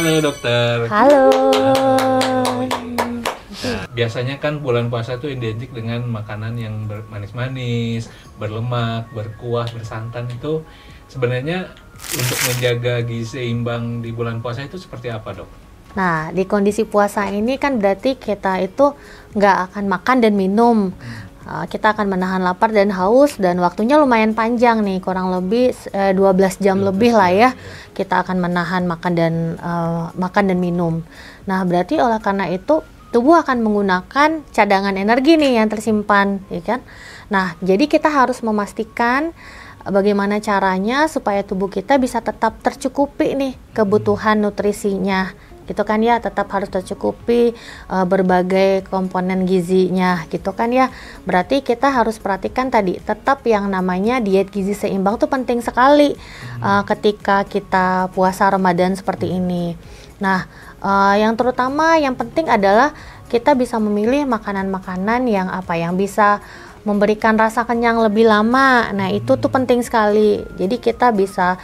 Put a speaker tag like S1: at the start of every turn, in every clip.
S1: Halo dokter.
S2: Halo.
S1: Nah, biasanya kan bulan puasa itu identik dengan makanan yang manis-manis, berlemak, berkuah, bersantan. Itu sebenarnya untuk menjaga gizi seimbang di bulan puasa itu seperti apa, dok?
S2: Nah, di kondisi puasa ini kan berarti kita itu nggak akan makan dan minum. Kita akan menahan lapar dan haus, dan waktunya lumayan panjang nih, kurang lebih 12 jam lebih lah ya. Kita akan menahan makan dan minum. Nah, berarti oleh karena itu tubuh akan menggunakan cadangan energi nih yang tersimpan, ya kan? Nah, jadi kita harus memastikan bagaimana caranya supaya tubuh kita bisa tetap tercukupi nih kebutuhan nutrisinya, gitu kan ya, tetap harus tercukupi berbagai komponen gizinya, gitu kan ya. Berarti kita harus perhatikan tadi, tetap yang namanya diet gizi seimbang tuh penting sekali ketika kita puasa Ramadan seperti ini. Nah, yang terutama yang penting adalah kita bisa memilih makanan-makanan yang yang bisa memberikan rasa kenyang lebih lama. Nah, itu tuh penting sekali. Jadi kita bisa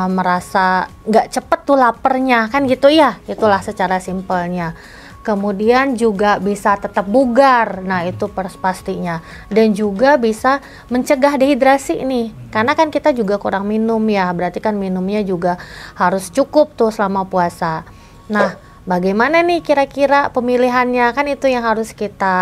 S2: merasa nggak cepet tuh lapernya, kan gitu ya. Itulah secara simpelnya. Kemudian juga bisa tetap bugar. Nah, itu pastinya. Dan juga bisa mencegah dehidrasi nih. Karena kan kita juga kurang minum ya. Berarti kan minumnya juga harus cukup tuh selama puasa. Nah, bagaimana nih kira-kira pemilihannya, kan itu yang harus kita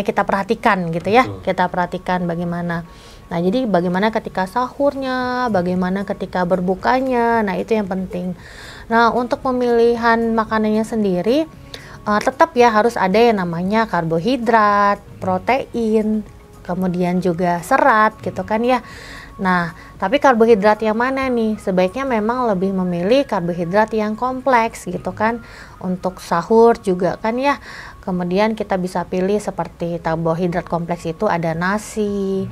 S2: kita perhatikan gitu ya. Kita perhatikan bagaimana. Nah, jadi bagaimana ketika sahurnya, bagaimana ketika berbukanya. Nah, itu yang penting. Nah, untuk pemilihan makanannya sendiri tetap ya harus ada yang namanya karbohidrat, protein, kemudian juga serat gitu kan ya. Nah, tapi karbohidrat yang mana nih? Sebaiknya memang lebih memilih karbohidrat yang kompleks gitu kan. Untuk sahur juga kan ya. Kemudian kita bisa pilih seperti karbohidrat kompleks itu ada nasi,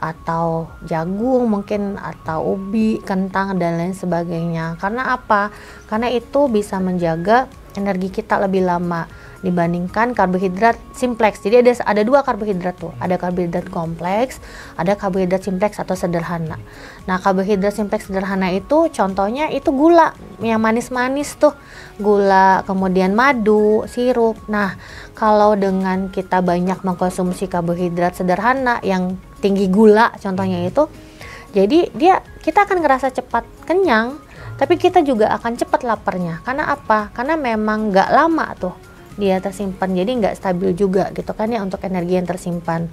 S2: atau jagung mungkin, atau ubi, kentang, dan lain sebagainya. Karena apa? Karena itu bisa menjaga energi kita lebih lama dibandingkan karbohidrat simpleks. Jadi ada dua karbohidrat tuh, ada karbohidrat kompleks, ada karbohidrat simpleks atau sederhana. Nah, karbohidrat simpleks sederhana itu contohnya itu gula yang manis-manis tuh, gula, kemudian madu, sirup. Nah, kalau dengan kita banyak mengkonsumsi karbohidrat sederhana yang tinggi gula contohnya itu, jadi kita akan ngerasa cepat kenyang, tapi kita juga akan cepat laparnya. Karena apa? Karena memang nggak lama tuh dia tersimpan, jadi nggak stabil juga gitu kan ya untuk energi yang tersimpan.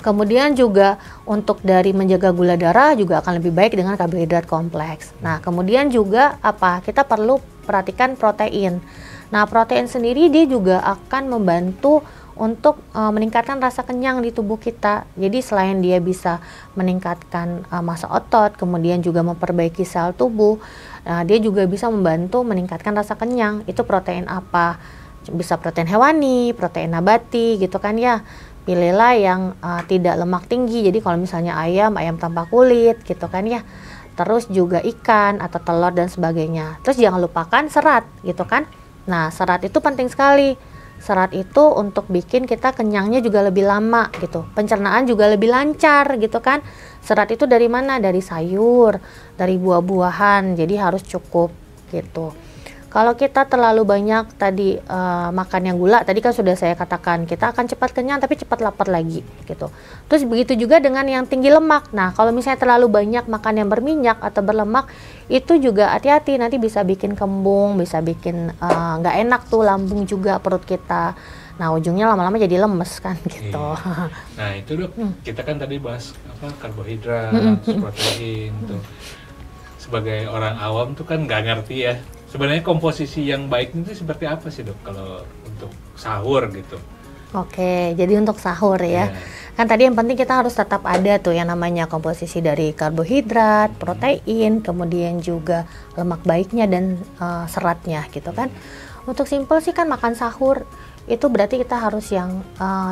S2: Kemudian juga untuk dari menjaga gula darah juga akan lebih baik dengan karbohidrat kompleks. Nah, kemudian juga kita perlu perhatikan protein. Nah, protein sendiri dia juga akan membantu untuk meningkatkan rasa kenyang di tubuh kita. Jadi selain dia bisa meningkatkan massa otot, kemudian juga memperbaiki sel tubuh, dia juga bisa membantu meningkatkan rasa kenyang. Itu protein apa? Bisa protein hewani, protein nabati gitu kan ya. Pilihlah yang tidak lemak tinggi. Jadi kalau misalnya ayam tanpa kulit gitu kan ya. Terus juga ikan atau telur dan sebagainya. Terus jangan lupakan serat gitu kan. Nah, serat itu penting sekali. Serat itu untuk bikin kita kenyangnya juga lebih lama gitu. Pencernaan juga lebih lancar gitu kan. Serat itu dari mana? Dari sayur, dari buah-buahan. Jadi harus cukup gitu. Kalau kita terlalu banyak tadi makan yang gula, tadi kan sudah saya katakan, kita akan cepat kenyang tapi cepat lapar lagi gitu. Terus begitu juga dengan yang tinggi lemak. Nah, kalau misalnya terlalu banyak makan yang berminyak atau berlemak, itu juga hati-hati, nanti bisa bikin kembung, bisa bikin nggak enak tuh lambung juga, perut kita. Nah, ujungnya lama-lama jadi lemes kan gitu.
S1: Iya. Nah, itu dok, kita kan tadi bahas karbohidrat, protein tuh. Sebagai orang awam tuh kan nggak ngerti ya. Sebenarnya komposisi yang baik itu seperti apa sih dok kalau untuk sahur gitu?
S2: Oke, jadi untuk sahur ya. Kan tadi yang penting kita harus tetap ada tuh yang namanya komposisi dari karbohidrat, protein, kemudian juga lemak baiknya dan seratnya gitu kan. Untuk simpel sih kan makan sahur itu berarti kita harus yang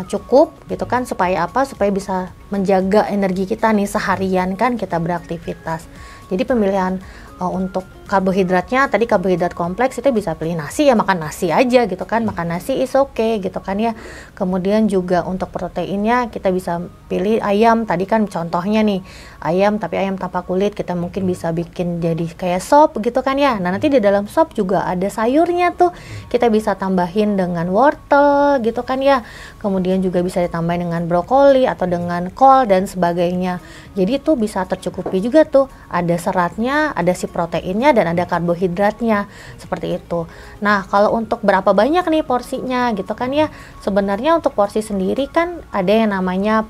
S2: cukup gitu kan, supaya apa? Supaya bisa menjaga energi kita nih seharian kan kita beraktivitas. Jadi pemilihan untuk karbohidratnya tadi karbohidrat kompleks itu bisa pilih nasi, ya makan nasi aja gitu kan, makan nasi is okay gitu kan ya. Kemudian juga untuk proteinnya kita bisa pilih ayam, tadi kan contohnya nih ayam, tapi ayam tanpa kulit kita mungkin bisa bikin jadi kayak sop gitu kan ya. Nah nanti di dalam sop juga ada sayurnya tuh, kita bisa tambahin dengan wortel gitu kan ya, kemudian juga bisa ditambahin dengan brokoli atau dengan kol dan sebagainya. Jadi itu bisa tercukupi juga tuh, ada seratnya, ada si proteinnya, dan ada karbohidratnya, seperti itu. Nah kalau untuk berapa banyak nih porsinya gitu kan ya, sebenarnya untuk porsi sendiri kan ada yang namanya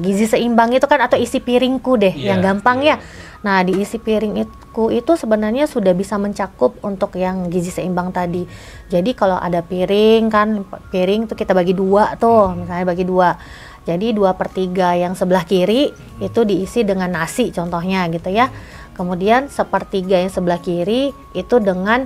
S2: gizi seimbang itu kan, atau isi piringku deh yang gampang ya. Nah di isi piringku itu sebenarnya sudah bisa mencakup untuk yang gizi seimbang tadi. Jadi kalau ada piring kan, piring tuh kita bagi dua tuh, misalnya bagi dua. Jadi 2/3 yang sebelah kiri itu diisi dengan nasi contohnya gitu ya. Kemudian 1/3 yang sebelah kiri itu dengan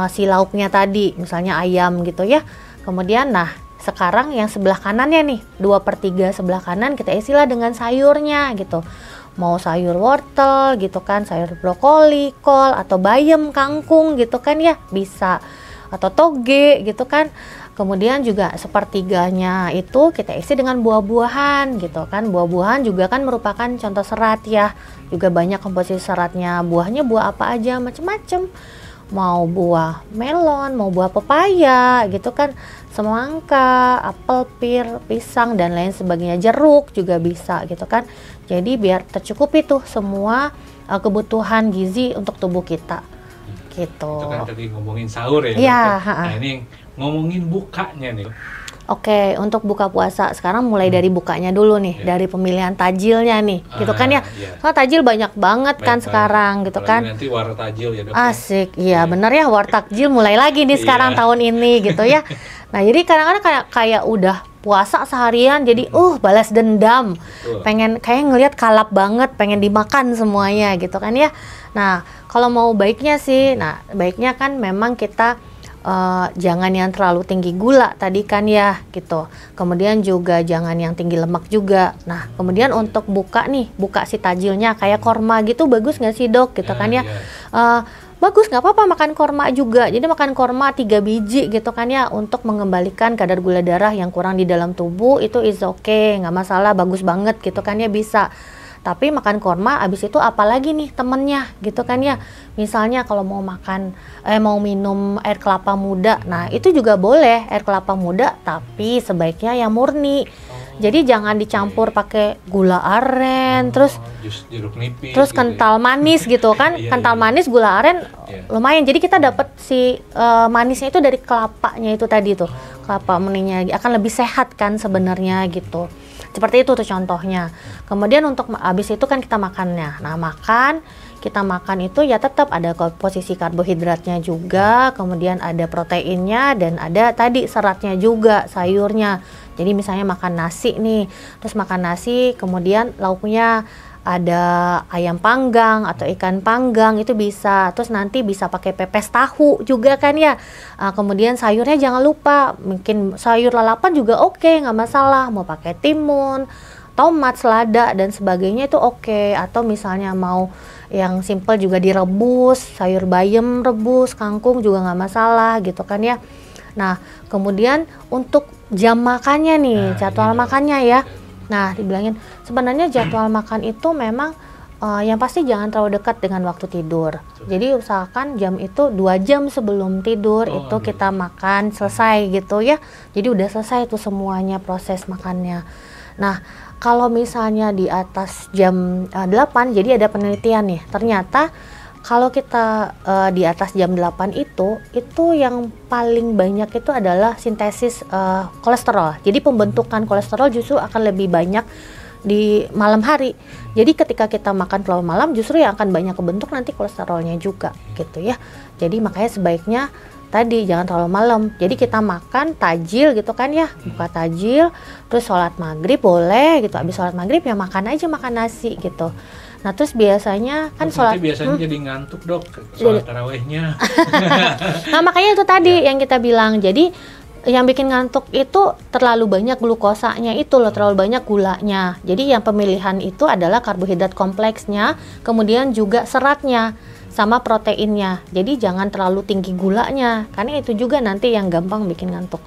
S2: si lauknya tadi, misalnya ayam gitu ya. Kemudian nah sekarang yang sebelah kanannya nih, 2/3 sebelah kanan kita isilah dengan sayurnya gitu. Mau sayur wortel gitu kan, sayur brokoli, kol, atau bayam, kangkung gitu kan ya, bisa. Atau toge gitu kan. Kemudian juga 1/3-nya itu kita isi dengan buah-buahan gitu kan. Buah-buahan juga kan merupakan contoh serat ya. Juga banyak komposisi seratnya. Buahnya buah apa aja, macam-macam. Mau buah melon, mau buah pepaya gitu kan. Semangka, apel, pir, pisang dan lain sebagainya. Jeruk juga bisa gitu kan. Jadi biar tercukupi tuh semua kebutuhan gizi untuk tubuh kita. Gitu.
S1: Itu kan tadi ngomongin sahur ya.
S2: Iya.
S1: Nah ini ngomongin bukanya nih.
S2: Oke, untuk buka puasa sekarang mulai dari bukanya dulu nih, dari pemilihan tajilnya nih, gitu kan ya. Soalnya tajil banyak banget kan sekarang, gitu kan.
S1: Nanti war tajil ya dok.
S2: Asik, iya bener ya, war takjil mulai lagi nih sekarang tahun ini gitu ya. Nah jadi kadang-kadang kayak udah puasa seharian jadi balas dendam. Pengen kayak ngelihat kalap banget, pengen dimakan semuanya gitu kan ya. Nah kalau mau baiknya sih, nah baiknya kan memang kita jangan yang terlalu tinggi gula tadi kan ya gitu. Kemudian juga jangan yang tinggi lemak juga. Nah kemudian untuk buka nih, buka si tajilnya kayak korma gitu, bagus nggak sih dok gitu kan ya. Bagus, nggak apa-apa makan korma juga. Jadi makan korma 3 biji gitu kan ya, untuk mengembalikan kadar gula darah yang kurang di dalam tubuh, itu is okay, nggak masalah, bagus banget gitu kan ya, bisa. Tapi makan korma abis itu apalagi nih temennya gitu kan ya. Misalnya kalau mau makan mau minum air kelapa muda, nah itu juga boleh air kelapa muda, tapi sebaiknya yang murni. Jadi jangan dicampur pakai gula aren, terus
S1: jus jeruk nipis,
S2: terus kental manis gitu kan. Kental manis, gula aren lumayan. Jadi kita dapat si manisnya itu dari kelapanya itu tadi tuh. Kelapa murninya akan lebih sehat kan sebenarnya gitu. Seperti itu tuh contohnya. Kemudian untuk habis itu kan kita makannya. Nah, kita makan itu ya tetap ada posisi karbohidratnya juga, kemudian ada proteinnya, dan ada tadi seratnya juga, sayurnya. Jadi misalnya makan nasi nih, terus makan nasi, kemudian lauknya ada ayam panggang atau ikan panggang, itu bisa. Terus nanti bisa pakai pepes tahu juga kan ya. Kemudian sayurnya jangan lupa, mungkin sayur lalapan juga oke, nggak masalah. Mau pakai timun, tomat, selada dan sebagainya itu oke. Atau misalnya mau yang simple juga direbus, sayur bayam rebus, kangkung juga nggak masalah gitu kan ya. Nah kemudian untuk jam makannya nih, jadwal makannya ya. Nah dibilangin sebenarnya jadwal makan itu memang yang pasti jangan terlalu dekat dengan waktu tidur. Jadi usahakan jam itu 2 jam sebelum tidur itu kita makan selesai gitu ya. Jadi udah selesai tuh semuanya proses makannya. Nah kalau misalnya di atas jam 8, jadi ada penelitian nih, ternyata kalau kita di atas jam 8 itu yang paling banyak itu adalah sintesis kolesterol. Jadi pembentukan kolesterol justru akan lebih banyak di malam hari. Jadi ketika kita makan terlalu malam, justru yang akan banyak kebentuk nanti kolesterolnya juga gitu ya. Jadi makanya sebaiknya tadi jangan terlalu malam. Jadi kita makan tajil gitu kan ya, buka tajil, terus sholat maghrib boleh gitu. Habis sholat maghrib ya makan aja, makan nasi gitu. Nah terus biasanya kan sholat
S1: biasanya jadi ngantuk dok sholat tarawehnya.
S2: Nah makanya itu tadi yang kita bilang, jadi yang bikin ngantuk itu terlalu banyak glukosanya itu loh, terlalu banyak gulanya. Jadi yang pemilihan itu adalah karbohidrat kompleksnya, kemudian juga seratnya. sama proteinnya. Jadi jangan terlalu tinggi gulanya, karena itu juga nanti yang gampang bikin ngantuk.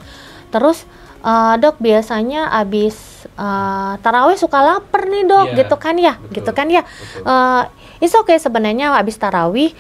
S2: Terus dok, biasanya abis tarawih suka lapar nih dok, gitu kan ya, gitu kan ya. It's okay sebenarnya abis tarawih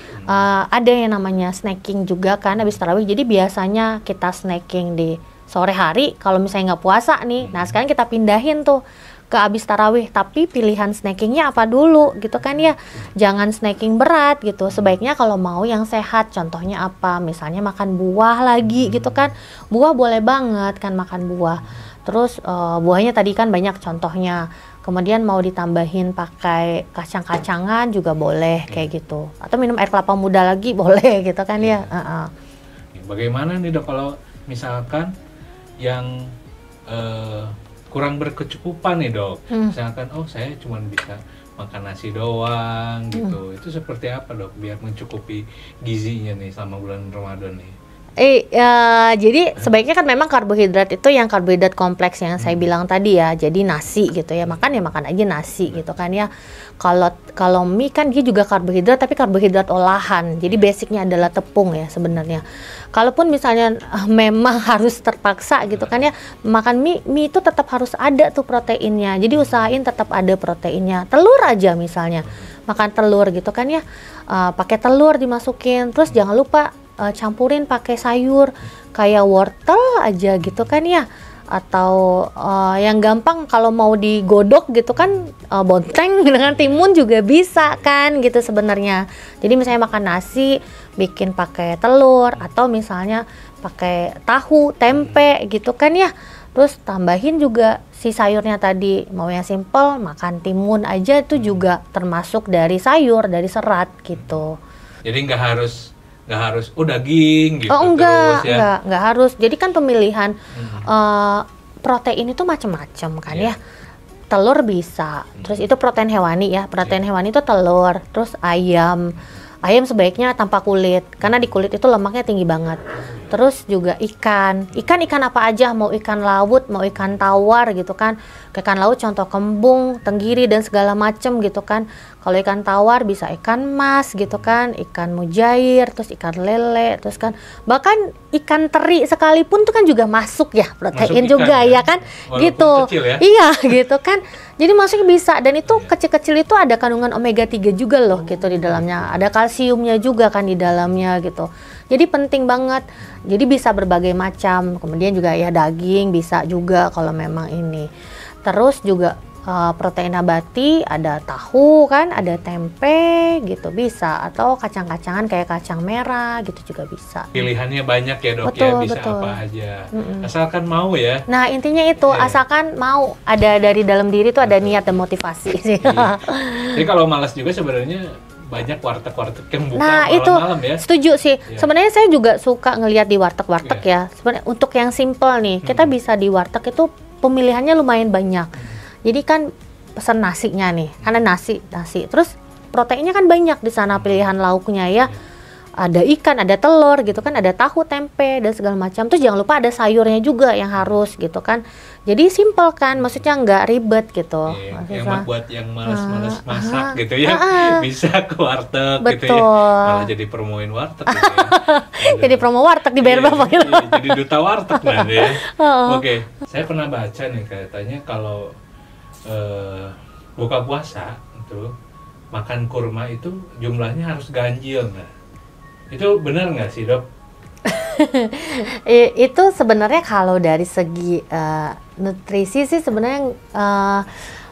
S2: ada yang namanya snacking juga kan abis tarawih. Jadi biasanya kita snacking di sore hari kalau misalnya nggak puasa nih. Nah sekarang kita pindahin tuh ke abis tarawih, tapi pilihan snackingnya apa dulu gitu kan ya. Jangan snacking berat gitu, sebaiknya kalau mau yang sehat. Contohnya apa, misalnya makan buah lagi gitu kan. Buah boleh banget kan makan buah. Terus buahnya tadi kan banyak contohnya. Kemudian mau ditambahin pakai kacang-kacangan juga boleh kayak gitu. Atau minum air kelapa muda lagi boleh gitu kan ya.
S1: Bagaimana nih dok kalau misalkan yang kurang berkecukupan nih dok, misalkan saya cuma bisa makan nasi doang gitu, itu seperti apa dok biar mencukupi gizinya nih selama bulan Ramadan nih?
S2: Jadi sebaiknya kan memang karbohidrat itu yang karbohidrat kompleks yang saya bilang tadi ya, jadi nasi gitu ya, makan aja nasi gitu kan ya. Kalau mie kan dia juga karbohidrat tapi karbohidrat olahan, jadi basicnya adalah tepung ya sebenarnya. Kalaupun misalnya memang harus terpaksa gitu kan ya, makan mie itu tetap harus ada tuh proteinnya, jadi usahain tetap ada proteinnya. Telur aja misalnya, makan telur gitu kan ya, pakai telur dimasukin, terus jangan lupa campurin pakai sayur kayak wortel aja gitu kan ya, atau yang gampang kalau mau digodok gitu kan, bonteng dengan timun juga bisa kan gitu sebenarnya. Jadi misalnya makan nasi bikin pakai telur, atau misalnya pakai tahu tempe gitu kan ya, terus tambahin juga si sayurnya tadi. Mau yang simple makan timun aja itu juga termasuk dari sayur, dari serat gitu.
S1: Jadi nggak harus daging gitu.
S2: Enggak,
S1: terus ya.
S2: enggak harus. Jadi kan pemilihan protein itu macam-macam kan ya. Telur bisa. Terus itu protein hewani ya. Protein hewani itu telur, terus ayam. Ayam sebaiknya tanpa kulit, karena di kulit itu lemaknya tinggi banget. Terus juga ikan apa aja, mau ikan laut, mau ikan tawar gitu kan. Ikan laut contoh kembung, tenggiri dan segala macem gitu kan. Kalau ikan tawar bisa ikan mas gitu kan, ikan mujair, terus ikan lele, terus kan bahkan ikan teri sekalipun tuh kan juga masuk ya protein masuk juga ya kan. Walaupun gitu kecil ya? Iya gitu kan. Jadi masuknya bisa, dan itu kecil-kecil itu ada kandungan omega 3 juga loh gitu di dalamnya. Ada kalsiumnya juga kan di dalamnya gitu. Jadi penting banget. Jadi bisa berbagai macam. Kemudian juga ya daging bisa juga kalau memang ini. Terus juga protein nabati, ada tahu kan, ada tempe gitu bisa, atau kacang-kacangan kayak kacang merah gitu juga bisa.
S1: Pilihannya banyak ya dok, betul, ya bisa betul. Apa aja, asalkan mau ya.
S2: Nah intinya itu asalkan mau, ada dari dalam diri tuh ada niat dan motivasi sih.
S1: Jadi kalau malas juga sebenarnya banyak warteg-warteg yang buka malam-malam ya.
S2: Setuju sih. Sebenarnya saya juga suka ngelihat di warteg-warteg ya. Sebenarnya untuk yang simple nih, kita bisa di warteg itu pemilihannya lumayan banyak. Jadi kan pesan nasinya nih, karena nasi. Terus proteinnya kan banyak di sana, pilihan lauknya ya. Ada ikan, ada telur gitu kan, ada tahu, tempe dan segala macam. Terus jangan lupa ada sayurnya juga yang harus gitu kan. Jadi simple kan, maksudnya nggak ribet gitu.
S1: Yang buat yang malas masak gitu ya, bisa ke warteg gitu ya. Malah jadi promoin warteg gitu ya.
S2: Jadi promo warteg dibayar bapak gitu.
S1: Jadi duta warteg nanti ya. Oke, saya pernah baca nih katanya kalau buka puasa itu makan kurma itu jumlahnya harus ganjil. Nah, itu benar nggak sih dok?
S2: Itu sebenarnya kalau dari segi nutrisi sih sebenarnya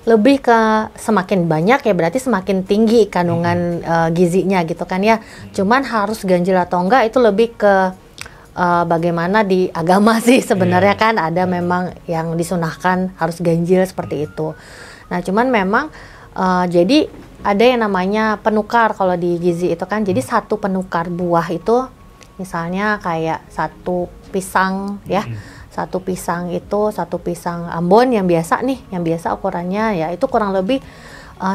S2: lebih ke semakin banyak ya berarti semakin tinggi kandungan gizinya gitu kan ya. Cuman harus ganjil atau enggak itu lebih ke bagaimana di agama sih sebenarnya kan ada memang yang disunahkan harus ganjil seperti itu. Nah cuman memang jadi ada yang namanya penukar kalau di gizi itu kan. Jadi satu penukar buah itu misalnya kayak satu pisang ya, satu pisang itu satu pisang Ambon yang biasa nih, yang biasa ukurannya ya itu kurang lebih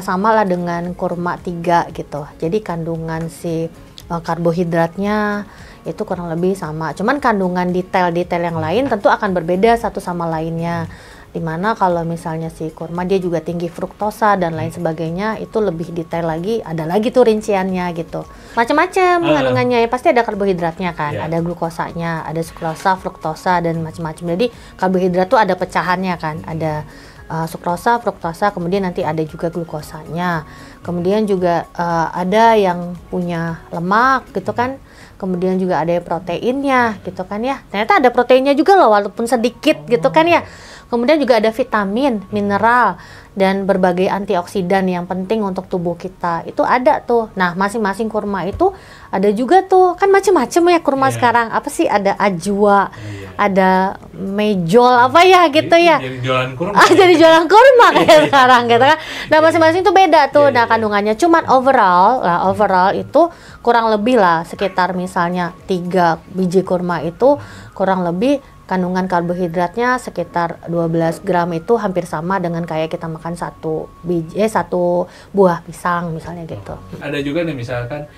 S2: sama lah dengan kurma 3 gitu. Jadi kandungan si karbohidratnya itu kurang lebih sama. Cuman kandungan detail-detail yang lain tentu akan berbeda satu sama lainnya. Dimana kalau misalnya si kurma dia juga tinggi fruktosa dan lain sebagainya, itu lebih detail lagi, ada lagi tuh rinciannya gitu. Macam-macam kandungannya, ya pasti ada karbohidratnya kan, ada glukosanya, ada sukrosa, fruktosa dan macam-macam. Jadi karbohidrat tuh ada pecahannya kan, ada sukrosa, fruktosa, kemudian nanti ada juga glukosanya. Kemudian juga ada yang punya lemak gitu kan. Kemudian juga ada yang proteinnya gitu kan ya. Ternyata ada proteinnya juga loh walaupun sedikit gitu kan ya. Kemudian juga ada vitamin, mineral, dan berbagai antioksidan yang penting untuk tubuh kita. Itu ada tuh. Nah, masing-masing kurma itu ada juga tuh. Kan macam-macam ya kurma sekarang. Apa sih? Ada ajwa, ada mejol, apa ya gitu ya.
S1: Jadi jualan kurma.
S2: Jadi jualan kurma kayak sekarang gitu kan. Nah, masing-masing tuh beda tuh. Nah, kandungannya. Cuman overall itu kurang lebih lah sekitar misalnya 3 biji kurma itu kurang lebih kandungan karbohidratnya sekitar 12 gram, itu hampir sama dengan kayak kita makan satu buah pisang misalnya gitu.
S1: Ada juga nih misalkan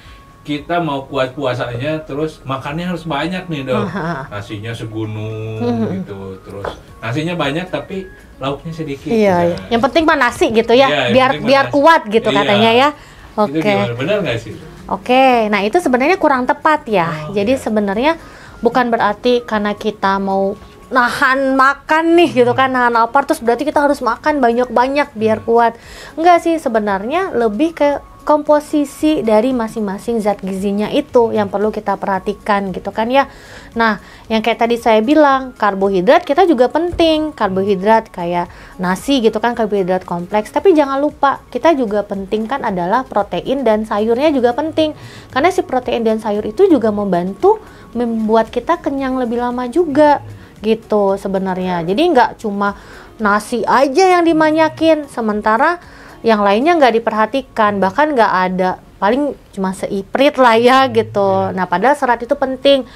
S1: kita mau kuat puasanya terus makannya harus banyak nih dok, nasinya segunung gitu, terus nasinya banyak tapi lauknya sedikit.
S2: Iya. Yang penting mah nasi gitu ya, biar kuat gitu katanya ya. Oke.
S1: Benar nggak sih?
S2: Oke, nah itu sebenarnya kurang tepat ya. Jadi sebenarnya bukan berarti karena kita mau nahan makan nih gitu kan, nahan lapar terus berarti kita harus makan banyak-banyak biar kuat. Enggak sih, sebenarnya lebih ke komposisi dari masing-masing zat gizinya itu yang perlu kita perhatikan gitu kan ya. Nah, yang kayak tadi saya bilang, karbohidrat kita juga penting. Karbohidrat kayak nasi gitu kan, karbohidrat kompleks. Tapi jangan lupa, kita juga penting kan adalah protein dan sayurnya juga penting. Karena si protein dan sayur itu juga membantu membuat kita kenyang lebih lama juga gitu sebenarnya. Jadi nggak cuma nasi aja yang dimanyakin, sementara yang lainnya nggak diperhatikan, bahkan nggak ada, paling cuma seiprit lah ya gitu. Nah, padahal serat itu penting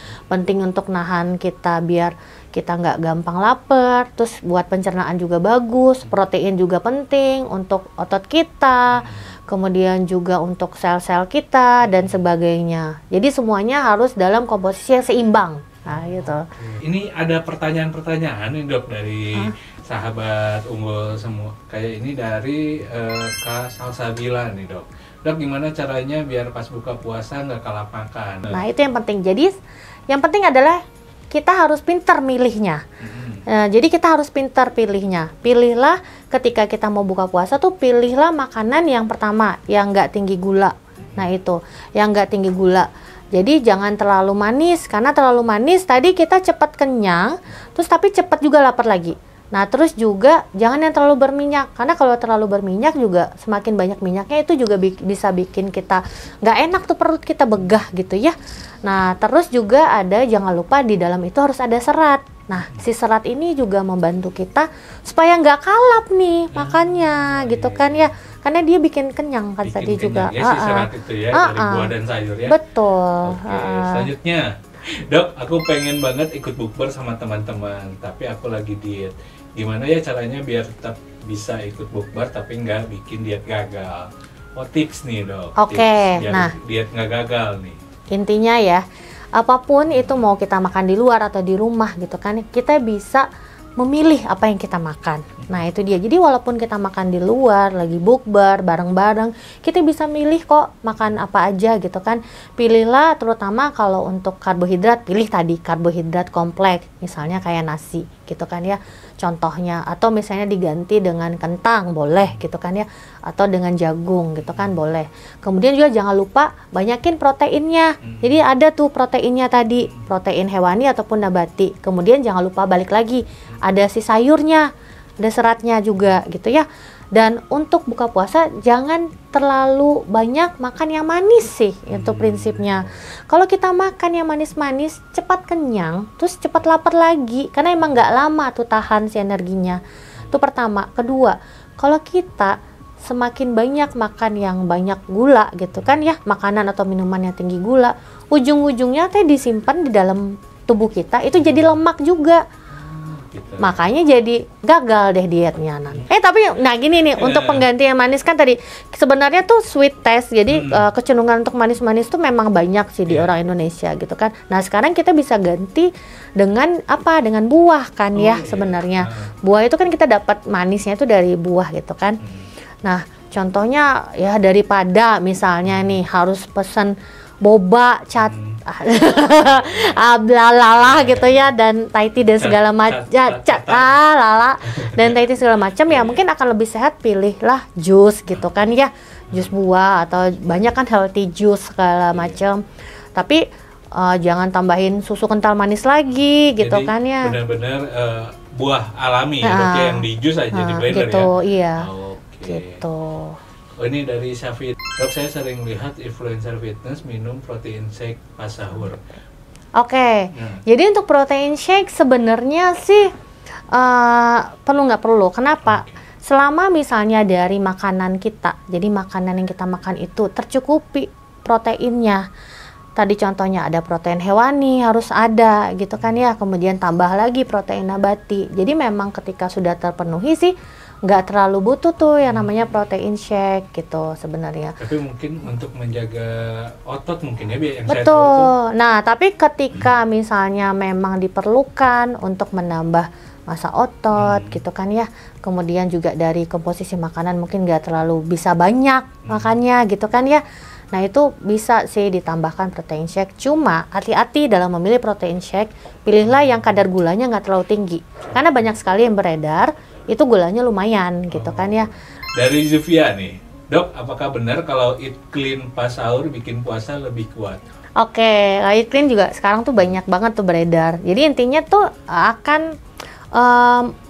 S2: untuk nahan kita biar kita nggak gampang lapar, terus buat pencernaan juga bagus, protein juga penting untuk otot kita, kemudian juga untuk sel-sel kita dan sebagainya. Jadi semuanya harus dalam komposisi yang seimbang. Nah, gitu.
S1: Ini ada pertanyaan-pertanyaan nih dok dari sahabat unggul semua. Kayak ini dari Kak Salsabila nih dok. Dok, gimana caranya biar pas buka puasa nggak kalah makan?
S2: Nah, itu yang penting. Jadi yang penting adalah kita harus pintar milihnya. Jadi kita harus pintar pilihnya. Pilihlah ketika kita mau buka puasa tuh, pilihlah makanan yang pertama yang nggak tinggi gula. Nah, itu yang nggak tinggi gula. Jadi jangan terlalu manis, karena terlalu manis tadi kita cepat kenyang, terus tapi cepat juga lapar lagi. Nah, terus juga jangan yang terlalu berminyak, karena kalau terlalu berminyak juga semakin banyak minyaknya itu juga bisa bikin kita nggak enak tuh, perut kita begah gitu ya. Nah, terus juga ada, jangan lupa di dalam itu harus ada serat. Nah, si serat ini juga membantu kita supaya nggak kalap nih makannya gitu kan ya, karena dia bikin kenyang kan tadi juga.
S1: Ya, si serat itu ya dari buah dan sayur ya.
S2: Betul.
S1: Oke, selanjutnya, dok, aku pengen banget ikut bukber sama teman-teman, tapi aku lagi diet. Gimana ya caranya biar tetap bisa ikut bukber tapi nggak bikin diet gagal? Oh, tips nih dok.
S2: Oke, nah
S1: diet nggak gagal nih.
S2: Intinya ya, apapun itu mau kita makan di luar atau di rumah gitu kan, kita bisa memilih apa yang kita makan. Nah, itu dia. Jadi walaupun kita makan di luar, lagi bukber bareng-bareng, kita bisa milih kok makan apa aja gitu kan. Pilihlah, terutama kalau untuk karbohidrat, pilih tadi karbohidrat kompleks, misalnya kayak nasi gitu kan ya, contohnya. Atau misalnya diganti dengan kentang, boleh gitu kan ya, atau dengan jagung gitu kan, boleh. Kemudian juga jangan lupa banyakin proteinnya. Jadi ada tuh proteinnya tadi, protein hewani ataupun nabati. Kemudian jangan lupa balik lagi, ada si sayurnya, ada seratnya juga gitu ya. Dan untuk buka puasa jangan terlalu banyak makan yang manis sih, itu prinsipnya. Kalau kita makan yang manis-manis, cepat kenyang, terus cepat lapar lagi, karena emang nggak lama tuh tahan si energinya. Itu pertama. Kedua, kalau kita semakin banyak makan yang banyak gula gitu kan ya, makanan atau minuman yang tinggi gula, ujung-ujungnya disimpan di dalam tubuh kita, itu jadi lemak juga.
S1: gitu.
S2: Makanya jadi gagal deh dietnya nanti. Tapi nah gini nih, untuk pengganti yang manis kan tadi sebenarnya tuh sweet taste. Jadi kecenderungan untuk manis-manis tuh memang banyak sih di orang Indonesia gitu kan. Nah, sekarang kita bisa ganti dengan apa? Dengan buah kan sebenarnya. Buah itu kan kita dapat manisnya itu dari buah gitu kan. Nah, contohnya ya daripada misalnya nih harus pesan boba, cat, ablalala gitu ya, dan Thai tea dan segala macam, lala dan Thai tea segala macam ya, mungkin akan lebih sehat pilihlah jus gitu kan ya, jus buah atau banyak kan healthy juice segala macam. Tapi jangan tambahin susu kental manis lagi gitu. Jadi, kan ya.
S1: Benar-benar buah alami ya, dok, yang di jus aja di blender
S2: gitu,
S1: ya.
S2: Iya.
S1: Okay.
S2: Gitu.
S1: Oh, ini dari Syafid. Dok, saya sering lihat influencer fitness minum protein shake pas sahur.
S2: Oke. Jadi untuk protein shake sebenarnya sih perlu nggak perlu. Kenapa? Selama misalnya dari makanan kita, jadi makanan yang kita makan itu tercukupi proteinnya. Tadi contohnya ada protein hewani harus ada gitu kan ya. Kemudian tambah lagi protein nabati. Jadi memang ketika sudah terpenuhi sih nggak terlalu butuh tuh yang namanya protein shake gitu sebenarnya.
S1: Tapi mungkin untuk menjaga otot mungkin ya, yang
S2: betul.
S1: Saya tahu tuh.
S2: Nah, tapi ketika misalnya memang diperlukan untuk menambah massa otot gitu kan ya, kemudian juga dari komposisi makanan mungkin nggak terlalu bisa banyak makannya gitu kan ya. Nah, itu bisa sih ditambahkan protein shake. Cuma hati-hati dalam memilih protein shake, pilihlah yang kadar gulanya nggak terlalu tinggi. Karena banyak sekali yang beredar itu gulanya lumayan gitu kan ya.
S1: Dari Zufia nih, dok, apakah benar kalau eat clean pas sahur bikin puasa lebih kuat?
S2: Oke, eat clean juga sekarang tuh banyak banget tuh beredar. Jadi intinya tuh akan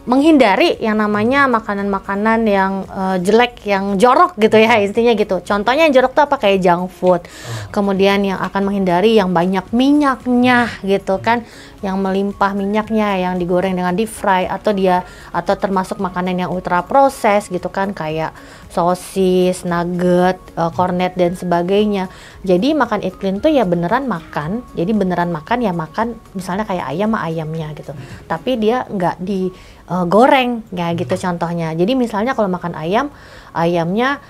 S2: menghindari yang namanya makanan-makanan yang jelek, yang jorok gitu ya, intinya gitu. Contohnya yang jorok tuh apa? Kayak junk food. Kemudian yang akan menghindari yang banyak minyaknya gitu kan, yang melimpah minyaknya, yang digoreng dengan deep fry, atau termasuk makanan yang ultra proses gitu kan, kayak sosis, nugget, cornet dan sebagainya. Jadi makan eat clean tuh ya beneran makan. Jadi beneran makan ya makan misalnya kayak ayam mah ayamnya gitu. Tapi dia nggak digoreng ya gitu contohnya. Jadi misalnya kalau makan ayam, ayamnya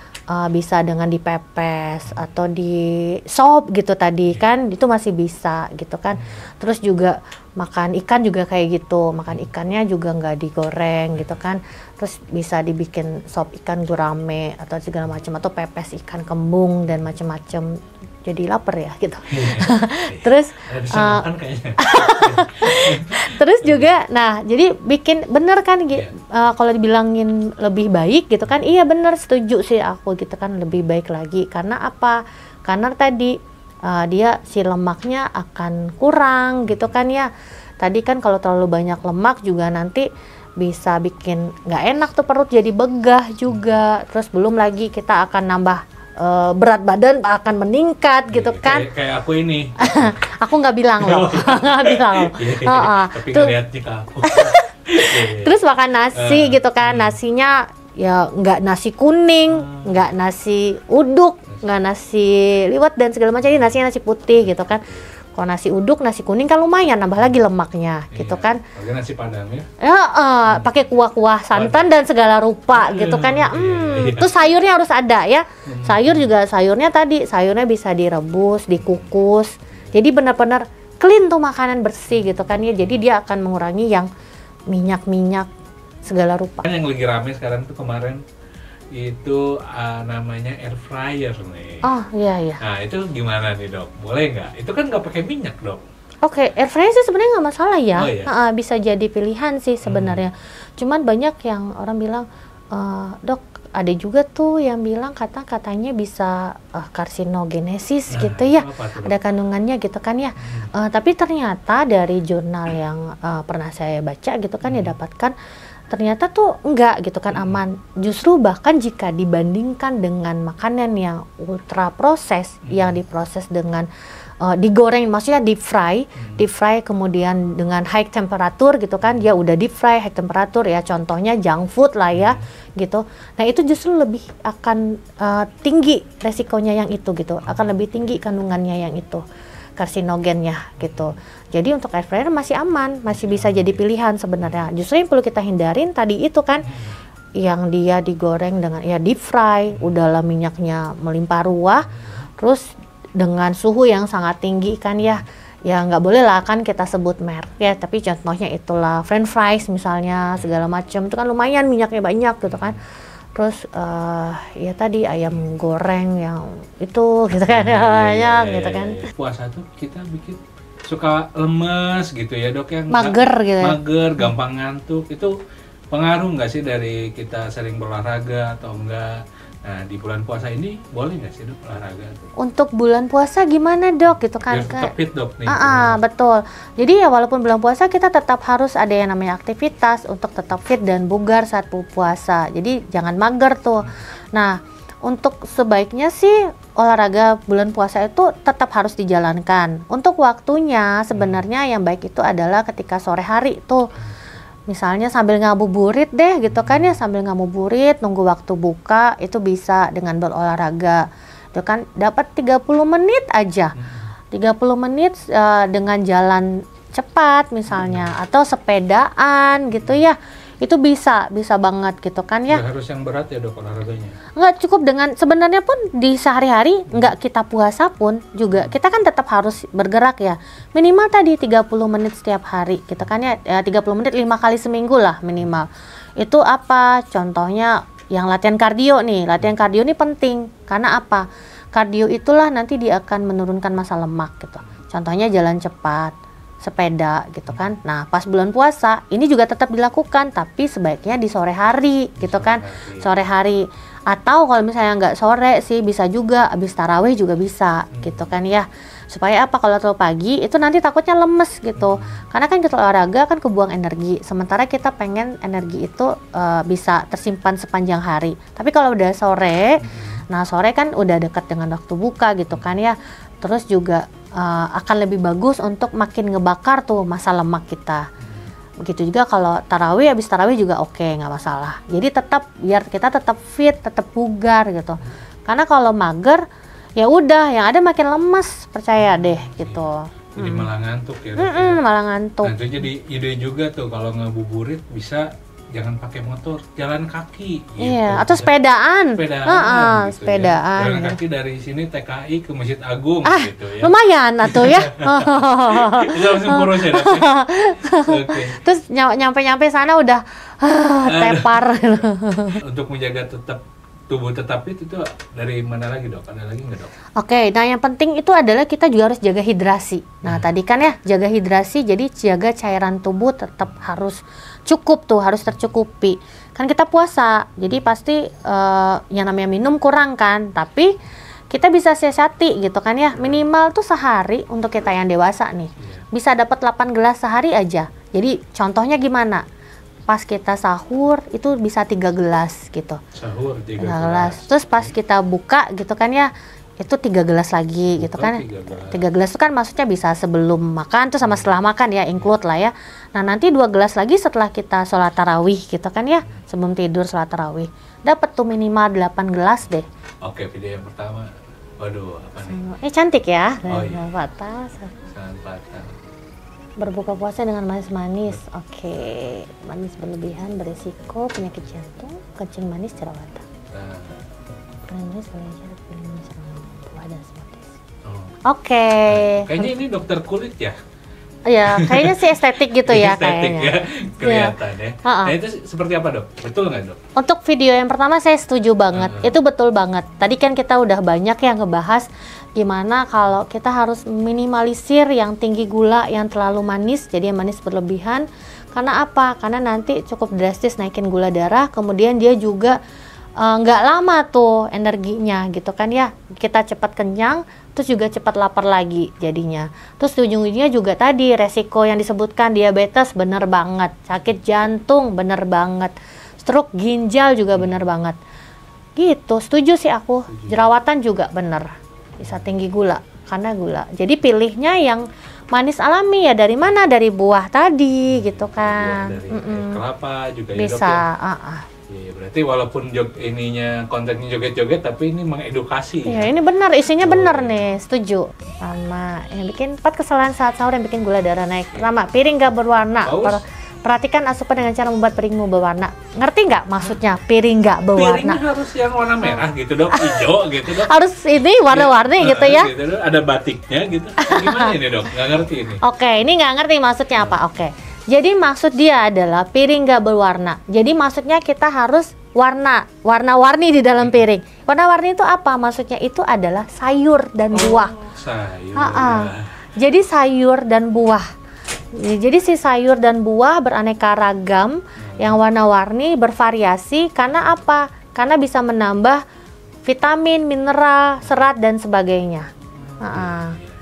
S2: bisa dengan dipepes atau di sop gitu tadi kan, itu masih bisa gitu kan. Terus juga makan ikan juga kayak gitu, makan ikannya juga nggak digoreng gitu kan. Terus bisa dibikin sop ikan gurame atau segala macam, atau pepes ikan kembung dan macam-macam. Jadi lapar ya gitu. Terus terus juga, nah jadi bikin bener kan kalau dibilangin lebih baik gitu kan, iya bener, setuju sih aku gitu kan, lebih baik lagi. Karena apa? Karena tadi dia si lemaknya akan kurang gitu kan ya. Tadi kan kalau terlalu banyak lemak juga nanti bisa bikin nggak enak tuh, perut jadi begah juga. Terus belum lagi kita akan nambah berat badan akan meningkat gitu kan.
S1: Kayak aku ini.
S2: Aku nggak bilang loh. Nggak bilang loh.
S1: Tapi ngeliatnya ke aku.
S2: Terus makan nasi gitu kan, nasinya ya nggak nasi kuning, nggak nasi uduk, nggak nasi liwet dan segala macam, jadi nasinya nasi putih gitu kan. Kalau nasi uduk, nasi kuning kan lumayan, nambah lagi lemaknya gitu kan.
S1: Pakai nasi padang ya?
S2: Pakai kuah-kuah santan dan segala rupa gitu kan ya. Terus sayurnya harus ada ya. Sayur juga, sayurnya bisa direbus, dikukus. Jadi benar-benar clean tuh, makanan bersih gitu kan ya. Jadi dia akan mengurangi yang minyak-minyak segala rupa.
S1: Kan yang lagi rame sekarang tuh kemarin itu namanya air fryer nih.
S2: Oh iya.
S1: Nah itu gimana nih dok? Boleh nggak? Itu kan nggak pakai minyak dok.
S2: Oke, air fryer sih sebenarnya nggak masalah ya.
S1: Oh, iya?
S2: Bisa jadi pilihan sih sebenarnya. Cuman banyak yang orang bilang, dok, ada juga tuh yang bilang katanya bisa karsinogenesis gitu ya. Ada kandungannya gitu kan ya. Tapi ternyata dari jurnal yang pernah saya baca gitu kan ya, dapatkan ternyata tuh enggak gitu kan, aman. Justru bahkan jika dibandingkan dengan makanan yang ultra proses, yang diproses dengan digoreng, maksudnya deep fry kemudian dengan high temperatur gitu kan, dia udah deep fry high temperatur ya, contohnya junk food lah ya gitu. Nah itu justru lebih akan tinggi resikonya yang itu gitu, akan lebih tinggi kandungannya yang itu. karsinogennya gitu. Jadi untuk air fryer masih aman, masih bisa jadi pilihan sebenarnya. Justru yang perlu kita hindarin tadi itu kan yang dia digoreng dengan ya deep fry, udahlah minyaknya melimpah ruah, terus dengan suhu yang sangat tinggi kan ya nggak boleh lah kan kita sebut merek ya, tapi contohnya itulah French fries misalnya segala macam itu kan lumayan minyaknya banyak gitu kan. Terus ya tadi ayam goreng yang itu gitu kan banyak gitu kan.
S1: Puasa tuh kita bikin suka lemes gitu ya dok, yang
S2: mager gitu ya.
S1: Mager, gampang ngantuk, itu pengaruh nggak sih dari kita sering berolahraga atau enggak? Nah di bulan puasa ini boleh nggak sih dok olahraga?
S2: Untuk bulan puasa gimana dok gitu kan?
S1: Biar tetap fit dok nih.
S2: Betul. Jadi ya walaupun bulan puasa kita tetap harus ada yang namanya aktivitas untuk tetap fit dan bugar saat puasa. Jadi jangan mager tuh. Nah untuk sebaiknya sih olahraga bulan puasa itu tetap harus dijalankan. Untuk waktunya sebenarnya yang baik itu adalah ketika sore hari tuh. Misalnya sambil ngabuburit deh gitu kan ya, sambil ngabuburit nunggu waktu buka itu bisa dengan berolahraga. Itu kan dapat 30 menit aja. 30 menit dengan jalan cepat misalnya atau sepedaan gitu ya. Itu bisa banget gitu kan ya.
S1: Nggak harus yang berat ya dok olahraganya?
S2: Nggak cukup dengan, sebenarnya pun di sehari-hari nggak kita puasa pun juga kita kan tetap harus bergerak ya. Minimal tadi 30 menit setiap hari gitu kan ya, 30 menit 5 kali seminggu lah minimal. Itu apa? Contohnya yang latihan kardio nih. Latihan kardio ini penting karena apa? Kardio itulah nanti dia akan menurunkan massa lemak gitu. Contohnya jalan cepat, sepeda gitu kan. Nah pas bulan puasa ini juga tetap dilakukan tapi sebaiknya di sore hari gitu kan. Sore hari atau kalau misalnya nggak sore sih bisa juga abis tarawih juga bisa gitu kan ya. Supaya apa, kalau terlalu pagi itu nanti takutnya lemes gitu. Karena kan kita olahraga kan kebuang energi, sementara kita pengen energi itu bisa tersimpan sepanjang hari. Tapi kalau udah sore, nah sore kan udah dekat dengan waktu buka gitu kan ya. Terus juga akan lebih bagus untuk makin ngebakar tuh massa lemak kita. Begitu juga kalau tarawih, habis tarawih juga oke, nggak masalah. Jadi tetap biar kita tetap fit, tetap bugar gitu. Karena kalau mager ya udah yang ada makin lemes, percaya deh gitu.
S1: Jadi malah ngantuk ya.
S2: Malah ngantuk.
S1: Nah itu jadi ide juga tuh kalau ngabuburit bisa jangan pakai motor, jalan kaki gitu.
S2: Iya, atau sepedaan.
S1: Sepedaan, gitu
S2: sepedaan.
S1: Ya. Jalan kaki dari sini TKI ke Masjid Agung gitu ya.
S2: Lumayan atuh ya.
S1: Itu langsung kurus ya. Okay.
S2: Terus nyampe sana udah tepar.
S1: Untuk menjaga tubuh tetap fit itu dari mana lagi dok? Ada lagi nggak dok?
S2: Oke, nah yang penting itu adalah kita juga harus jaga hidrasi. Nah tadi kan ya jaga hidrasi, jadi jaga cairan tubuh tetap harus cukup tuh, harus tercukupi. Kan kita puasa, jadi pasti yang namanya minum kurang kan, tapi kita bisa siasati gitu kan ya. Minimal tuh sehari untuk kita yang dewasa nih, bisa dapat 8 gelas sehari aja. Jadi contohnya gimana? Pas kita sahur itu bisa 3 gelas gitu.
S1: Sahur 3
S2: gelas. Terus pas kita buka gitu kan ya, itu 3 gelas lagi gitu kan. 3 gelas itu kan maksudnya bisa sebelum makan tuh sama setelah makan ya, include lah ya. Nah nanti 2 gelas lagi setelah kita sholat tarawih gitu kan ya, sebelum tidur sholat tarawih. Dapat tuh minimal 8 gelas deh.
S1: Oke, video yang pertama. Waduh, apa nih?
S2: Cantik ya.
S1: Oh iya.
S2: Sangat fatal. Berbuka puasa dengan manis-manis. Oke. Manis berlebihan berisiko penyakit jantung, kencing manis, jerawatan. Manis buah dan smoothies. Oke.
S1: Kayaknya ini dokter kulit ya?
S2: Iya, kayaknya sih estetik gitu ya kayaknya.
S1: Ya, kelihatan ya. Nah itu seperti apa dok? Betul nggak dok?
S2: Untuk video yang pertama saya setuju banget, itu betul banget. Tadi kan kita udah banyak yang ngebahas gimana kalau kita harus minimalisir yang tinggi gula, yang terlalu manis, jadi yang manis berlebihan. Karena apa? Karena nanti cukup drastis naikin gula darah, kemudian dia juga nggak lama tuh energinya gitu kan ya. Kita cepat kenyang, terus juga cepat lapar lagi jadinya. Terus ujung-ujungnya juga tadi resiko yang disebutkan diabetes bener banget, sakit jantung bener banget, stroke ginjal juga bener banget. Gitu, setuju sih aku. Jerawatan juga bener, bisa tinggi gula karena gula. Jadi pilihnya yang manis alami ya, dari mana? Dari buah tadi gitu kan.
S1: Dari kelapa juga
S2: bisa.
S1: Ya, Iya, berarti walaupun kontennya joget-joget, tapi ini mengedukasi.
S2: Iya, ini benar, isinya benar nih, setuju. Pertama, yang bikin 4 kesalahan saat sahur yang bikin gula darah naik. Pertama, piring nggak berwarna. Perhatikan asupan dengan cara membuat piringmu berwarna. Ngerti nggak maksudnya piring nggak berwarna?
S1: Piringnya harus yang warna merah gitu dok, hijau gitu dok.
S2: Harus ini warna-warni gitu ya?
S1: Gitu, dok. Ada batiknya gitu. Gimana ini dok? Nggak ngerti ini.
S2: Oke, ini nggak ngerti maksudnya apa. Oke, jadi maksud dia adalah piring nggak berwarna. Jadi maksudnya kita harus warna-warni di dalam piring. Warna-warni itu apa? Maksudnya itu adalah sayur dan buah.
S1: Sayur.
S2: Jadi sayur dan buah. Jadi si sayur dan buah beraneka ragam yang warna-warni bervariasi karena apa? Karena bisa menambah vitamin, mineral, serat dan sebagainya.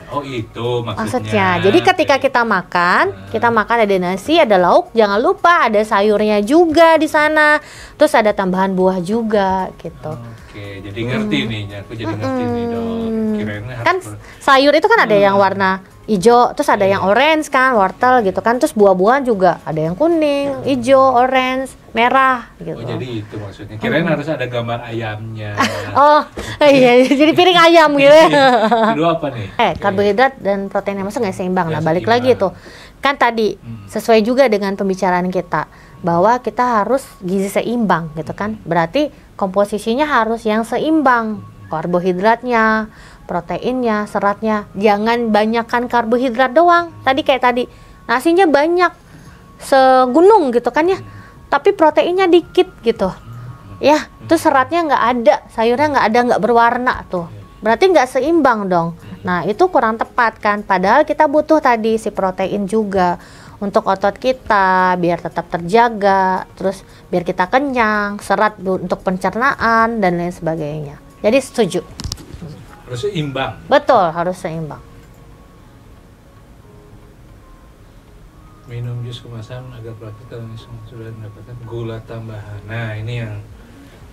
S1: Oh itu
S2: maksudnya. Jadi ketika kita makan ada nasi, ada lauk, jangan lupa ada sayurnya juga di sana. Terus ada tambahan buah juga gitu.
S1: Oke, jadi ngerti nih, aku jadi ngerti nih dok. Kirain
S2: kan sayur itu kan ada yang warna hijau, terus ada yang orange kan, wortel gitu kan, terus buah-buahan juga ada yang kuning, hijau, orange, merah gitu.
S1: Oh jadi itu maksudnya. Kirain harus ada gambar ayamnya.
S2: Oh iya, jadi piring ayam gitu.
S1: Kedua apa nih?
S2: Karbohidrat dan proteinnya masuk nggak seimbang. Nah balik lagi tuh, kan tadi sesuai juga dengan pembicaraan kita bahwa kita harus gizi seimbang gitu kan. Berarti komposisinya harus yang seimbang, karbohidratnya, proteinnya, seratnya. Jangan banyakkan karbohidrat doang. Kayak tadi nasinya banyak segunung gitu kan ya, tapi proteinnya dikit gitu ya. Terus seratnya nggak ada, sayurnya nggak ada, nggak berwarna tuh, berarti nggak seimbang dong. Nah itu kurang tepat kan, padahal kita butuh tadi si protein juga untuk otot kita biar tetap terjaga, terus biar kita kenyang, serat untuk pencernaan dan lain sebagainya. Jadi setuju.
S1: Harus seimbang.
S2: Betul, harus seimbang.
S1: Minum jus kemasan agar praktis kalau misalnya sudah mendapatkan gula tambahan. Nah ini yang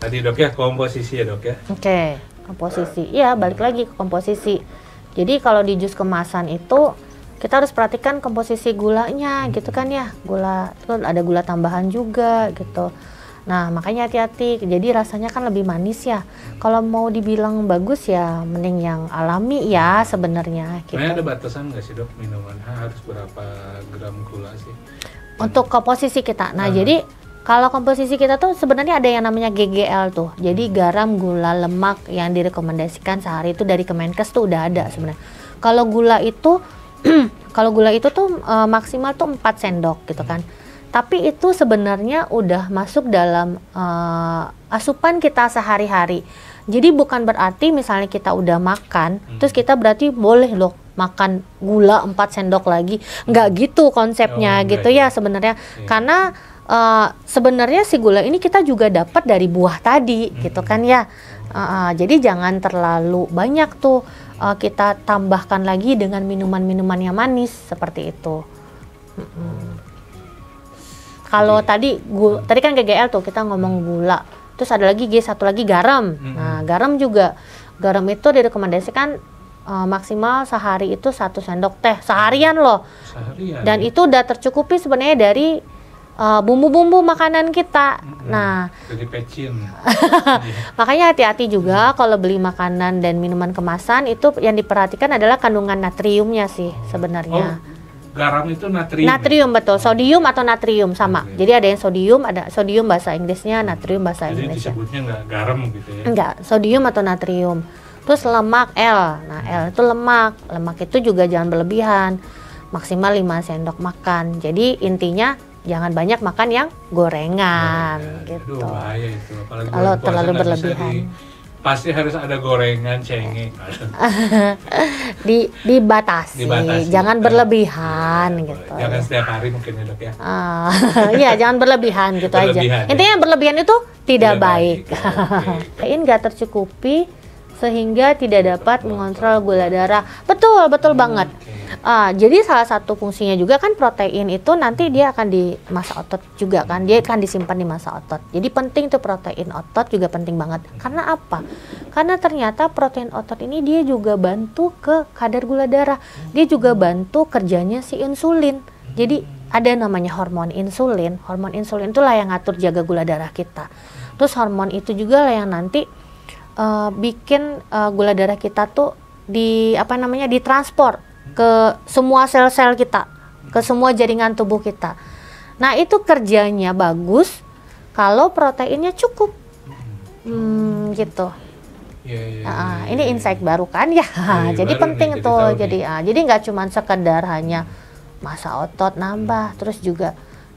S1: tadi dok ya, komposisi ya dok ya. Oke,
S2: komposisi. Iya, balik lagi ke komposisi. Jadi kalau di jus kemasan itu kita harus perhatikan komposisi gulanya gitu kan ya. Gula itu ada gula tambahan juga gitu. Nah makanya hati-hati, jadi rasanya kan lebih manis ya. Kalau mau dibilang bagus ya mending yang alami ya sebenarnya gitu.
S1: Ada batasan nggak sih dok minuman harus berapa gram gula sih?
S2: Untuk komposisi kita, nah jadi kalau komposisi kita tuh sebenarnya ada yang namanya GGL tuh. Jadi garam, gula, lemak yang direkomendasikan sehari itu dari Kemenkes tuh udah ada sebenarnya. Kalau gula itu tuh maksimal tuh 4 sendok gitu kan. Tapi itu sebenarnya udah masuk dalam asupan kita sehari-hari. Jadi bukan berarti misalnya kita udah makan, terus kita berarti boleh loh makan gula 4 sendok lagi. Nggak gitu konsepnya gitu ya sebenarnya. Karena sebenarnya si gula ini kita juga dapat dari buah tadi gitu kan ya. Jadi jangan terlalu banyak tuh kita tambahkan lagi dengan minuman-minuman yang manis seperti itu. Kalau tadi kan GGL tuh kita ngomong gula, terus ada lagi satu lagi garam. Nah garam itu direkomendasikan maksimal sehari itu 1 sendok teh seharian loh. Dan itu udah tercukupi sebenarnya dari bumbu-bumbu makanan kita. Nah
S1: jadi pecin.
S2: Makanya hati-hati juga kalau beli makanan dan minuman kemasan, itu yang diperhatikan adalah kandungan natriumnya sih sebenarnya.
S1: Garam itu natrium.
S2: Natrium betul, sodium atau natrium sama. Jadi ada yang ada sodium bahasa Inggrisnya, natrium bahasa Indonesia.
S1: Jadi disebutnya nggak garam gitu ya?
S2: Enggak, sodium atau natrium. Terus lemak L. Nah, L itu lemak. Lemak itu juga jangan berlebihan. Maksimal 5 sendok makan. Jadi intinya jangan banyak makan yang gorengan gitu.
S1: Aduh, bahaya itu. Apalagi
S2: kalau terlalu berlebihan.
S1: Pasti harus ada gorengan, cengeng.
S2: Dibatasi, jangan berlebihan gitu.
S1: Jangan setiap hari mungkin ya dok ya.
S2: Iya, jangan berlebihan gitu aja. Intinya berlebihan itu tidak baik. Ini nggak tercukupi sehingga tidak dapat mengontrol gula darah. Betul banget. Jadi salah satu fungsinya juga kan protein itu nanti dia akan di massa otot juga kan, dia akan disimpan di massa otot. Jadi penting tuh protein otot juga penting banget. Karena apa? Karena ternyata protein otot ini dia juga bantu ke kadar gula darah. Dia juga bantu kerjanya si insulin. Jadi ada namanya hormon insulin. Hormon insulin itulah yang ngatur jaga gula darah kita. Terus hormon itu juga lah yang nanti bikin gula darah kita tuh ditransport ke semua sel-sel kita, ke semua jaringan tubuh kita. Nah, itu kerjanya bagus kalau proteinnya cukup. Gitu. Ini insight baru kan ya. Jadi penting tuh. Jadi nggak cuma sekedar hanya masa otot nambah, terus juga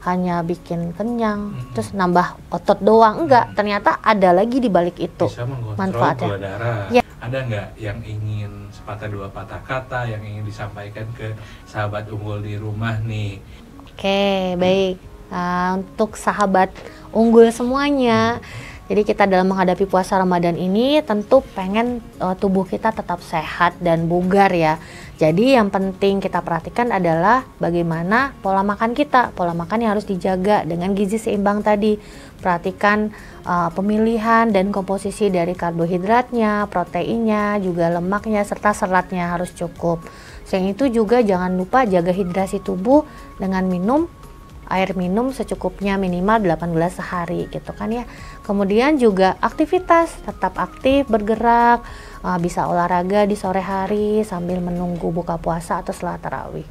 S2: hanya bikin kenyang, terus nambah otot doang. Enggak, ternyata ada lagi di balik itu
S1: bisa
S2: manfaatnya.
S1: Gula darah.
S2: Ya.
S1: Ada nggak yang ingin sepatah dua patah kata yang ingin disampaikan ke sahabat unggul di rumah nih?
S2: Oke, baik. Untuk sahabat unggul semuanya, jadi kita dalam menghadapi puasa Ramadan ini tentu pengen tubuh kita tetap sehat dan bugar ya. Jadi yang penting kita perhatikan adalah bagaimana pola makan kita. Pola makan yang harus dijaga dengan gizi seimbang tadi. Perhatikan pemilihan dan komposisi dari karbohidratnya, proteinnya, juga lemaknya, serta seratnya harus cukup. Selain itu juga jangan lupa jaga hidrasi tubuh dengan minum air minum secukupnya minimal 8 gelas sehari gitu kan ya. Kemudian juga aktivitas, tetap aktif, bergerak, bisa olahraga di sore hari sambil menunggu buka puasa atau setelah tarawih.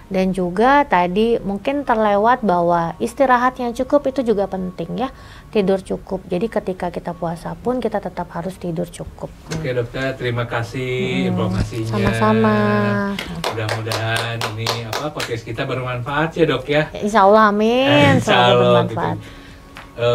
S2: Dan juga tadi mungkin terlewat bahwa istirahat yang cukup itu juga penting ya, tidur cukup. Jadi ketika kita puasa pun kita tetap harus tidur cukup.
S1: Oke dokter, terima kasih informasinya.
S2: Sama-sama.
S1: Mudah-mudahan ini podcast kita bermanfaat ya dok ya.
S2: Insya Allah, amin.
S1: Insya Allah
S2: bermanfaat.
S1: Gitu.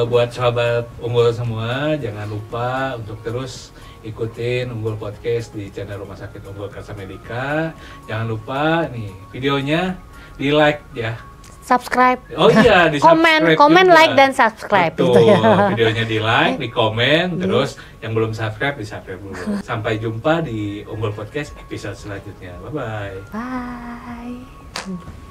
S1: Buat sahabat unggul semua, jangan lupa untuk terus ikutin Unggul Podcast di channel Rumah Sakit Unggul Karsa Medika. Jangan lupa nih videonya di like ya.
S2: Subscribe.
S1: Oh iya, di subscribe
S2: komen,
S1: juga.
S2: like dan subscribe.
S1: Betul.
S2: Gitu ya.
S1: Videonya di like, di komen, terus yang belum subscribe di subscribe dulu. Sampai jumpa di Unggul Podcast episode selanjutnya. Bye bye.
S2: Bye.